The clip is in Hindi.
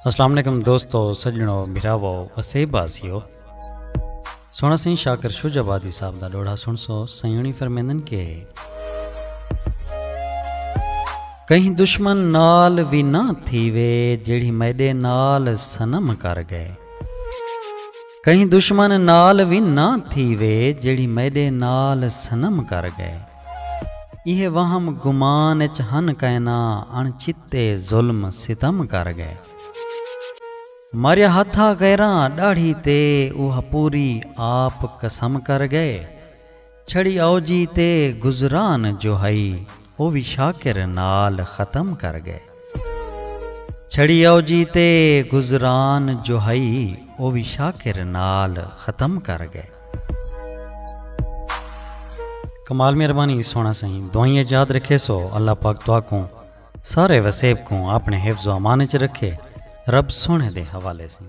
अस्सलाम वालेकुम दोस्तों, सजणों, भिरावो, वसेबासियो। सोना सिंह शाकर शुजाबादी साहब दा लोड़ा सुन सो सयूनी फरमेंदन के कहीं दुश्मन नाल भी ना थीवे जेड़ी मैडे नाल सनम कर गए। कहीं दुश्मन नाल भी ना थीवे जेड़ी मैडे नाल सनम कर गए। इहे वहम गुमान च हन कहना अणचिते जुल्म सितम कर गए। मारिया हथा गैरा दाढ़ी ते उह पूरी आप कसम कर गए। छड़ी औजी ते गुजरान जो हई ओ भी शाकिर नाल ख़त्म कर गए। छड़ी औजी ते गुजरान जो हई ओ भी शाकिर नाल ख़त्म कर गए। कमाल मेहरबानी सोना सही दुआएं याद रखे सो अल्लाह पाक दुआ को सारे वसेब को अपने हिफ्ज़ व अमान च रखे। रब सोने दे हवाले से।